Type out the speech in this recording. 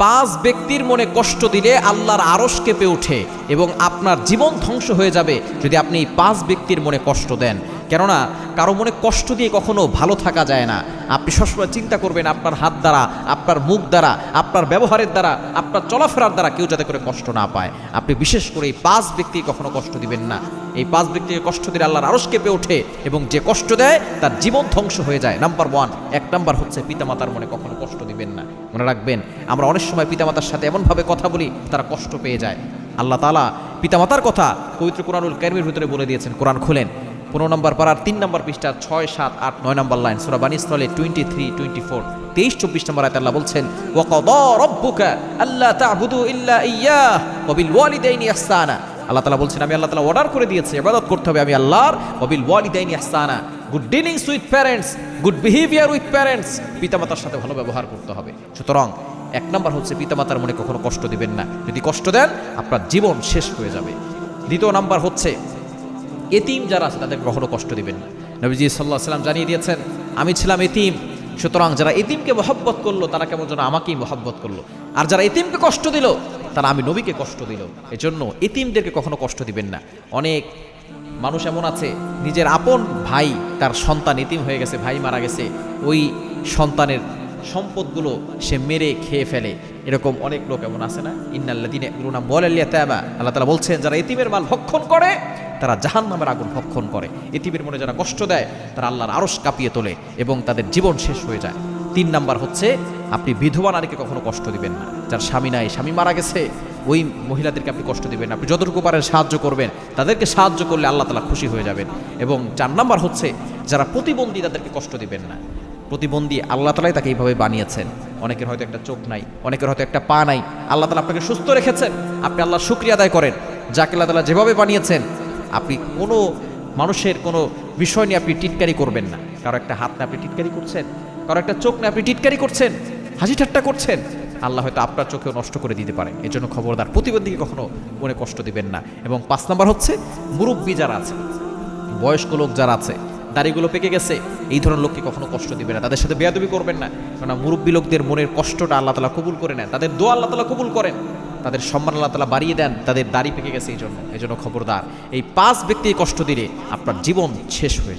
পাঁচ ব্যক্তির মনে কষ্ট দিলে আল্লাহর আরশ কেঁপে ওঠে এবং আপনার জীবন ধ্বংস হয়ে যাবে যদি আপনি এই পাঁচ ব্যক্তির মনে কষ্ট দেন। কেননা কারো মনে কষ্ট দিয়ে কখনো ভালো থাকা যায় না। আপনি সবসময় চিন্তা করবেন আপনার হাত দ্বারা, আপনার মুখ দ্বারা, আপনার ব্যবহারের দ্বারা, আপনার চলাফেরার দ্বারা কেউ যাতে করে কষ্ট না পায়। আপনি বিশেষ করে এই পাঁচ ব্যক্তি কখনো কষ্ট দিবেন না। এই পাঁচ ব্যক্তিকে কষ্ট দিলে আল্লাহর আরশ কেঁপে ওঠে এবং যে কষ্ট দেয় তার জীবন ধ্বংস হয়ে যায়। নাম্বার 1, 1 নাম্বার হচ্ছে পিতামাতার মনে কখনো কষ্ট দিবেন না। মনে রাখবেন, আমরা অনেক সময় পিতামাতার সাথে এমনভাবে কথা বলি তারা কষ্ট পেয়ে যায়। আল্লাহ তাআলা পিতামাতার কথা পবিত্র কোরআনুল কারীমের ভিতরে বলে দিয়েছেন। কোরআন খোলেন 15 নম্বর পারার 3 নম্বর পৃষ্ঠা 6, 7, 8, 9 নম্বর লাইন, সূরা বানী ইসরাঈল 23, 24, 23, 24 নম্বর আয়াতে আল্লাহ বলছেন, ওয়া ক্বাদা রাব্বুকা আল্লা তা'বুদু ইল্লা ইয়্যাহ ওয়া বিল ওয়ালিদাইনি ইহসানা। আল্লাহ তাআলা বলছেন, আমি আল্লাহ তাআলা অর্ডার করে দিয়েছি ইবাদত করতে হবে আমি আল্লাহর। ওয়া বিল ওয়ালিদাইনি ইহসানা, good dealings with parents, good behaviour with parents, পিতামাতার সাথে ভালো ব্যবহার করতে হবে। সুতরাং 1 নম্বর হচ্ছে পিতামাতার মনে কখনো কষ্ট দিবেন না। যদি কষ্ট দেন আপনার জীবন শেষ হয়ে যাবে। 2 নম্বর হচ্ছে এতিম যারা আছে তাদের কখনো কষ্ট দিবেন না। নবীজি সাল্লাল্লাহু আলাইহি ওয়াসাল্লাম জানিয়ে দিয়েছেন, আমি ছিলাম এতিম, সুতরাং যারা এতিমকে মহব্বত করলো তারা কেমন যেন আমাকেই মহব্বত করলো, আর যারা এতিমকে কষ্ট দিল তারা আমি নবীকে কষ্ট দিল। এজন্য এতিমদেরকে কখনো কষ্ট দিবেন না। অনেক মানুষ এমন আছে, নিজের আপন ভাই তার সন্তান এতিম হয়ে গেছে, ভাই মারা গেছে, ওই সন্তানের সম্পদগুলো সে মেরে খেয়ে ফেলে। এরকম অনেক লোক এমন আছে না? ইন্নাল্লাযীনা ইয়াকুলুনা আমওয়ালাল ইয়াতামা, আল্লাহ তাআলা বলছেন যারা এতিমের মাল ভক্ষণ করে তারা জাহান্নামের আগুন ভক্ষণ করে। এতিমের মনে যারা কষ্ট দেয় তারা আল্লাহর আরশ কাঁপিয়ে তোলে এবং তাদের জীবন শেষ হয়ে যায়। 3 নাম্বার হচ্ছে আপনি বিধবা নারীকে কখনো কষ্ট দিবেন না। যার স্বামী নাই, স্বামী মারা গেছে, ওই মহিলাদেরকে আপনি কষ্ট দিবেন না। আপনি যতটুকু পারেন সাহায্য করবেন, তাদেরকে সাহায্য করলে আল্লাহ তাআলা খুশি হয়ে যাবেন। এবং 4 নাম্বার হচ্ছে যারা প্রতিবন্ধী তাদেরকে কষ্ট দিবেন না। প্রতিবন্ধী আল্লাহ তাআলাই তাকে এইভাবে বানিয়েছেন। অনেকের হয়তো একটা চোখ নাই, অনেকের হয়তো একটা পা নাই, আল্লাহ তাআলা আপনাকে সুস্থ রেখেছেন। আপনি আল্লাহর শুকরিয়া আদায় করেন। যাকে আল্লাহ তাআলা যেভাবে বানিয়েছেন, আপনি কোনো মানুষের কোনো বিষয় নিয়ে আপনি টিটকারি করবেন না। কারো একটা হাত না আপনি টিটকারি করছেন, কারো একটা চোখ না আপনি টিটকারি করছেন, হাসি ঠাট্টা করছেন, আল্লাহ হয়তো আপনার চোখেও নষ্ট করে দিতে পারে। এই জন্য খবরদার প্রতিবন্ধীকে কখনো মনে কষ্ট দিবেন না। এবং 5 নাম্বার হচ্ছে মুরব্বী যারা আছে, বয়স্ক লোক যারা আছে, দাড়িগুলো পেকে গেছে, এই ধরনের লোককে কখনো কষ্ট দিবেন না। তাদের সাথে বেয়াদবি করবেন না, কারণ মুরব্বী লোকদের মনের কষ্টটা আল্লাহ তাআলা কবুল করে নেন, তাদের দোয়া আল্লাহ তাআলা কবুল করেন, তাদের সম্মান আল্লাহ তাআলা বাড়িয়ে দেন, তাদের দাড়ি পেকে গেছে। এই জন্য খবরদার এই 5 ব্যক্তি কষ্ট দিলে আপনার জীবন শেষ হয়ে যায়।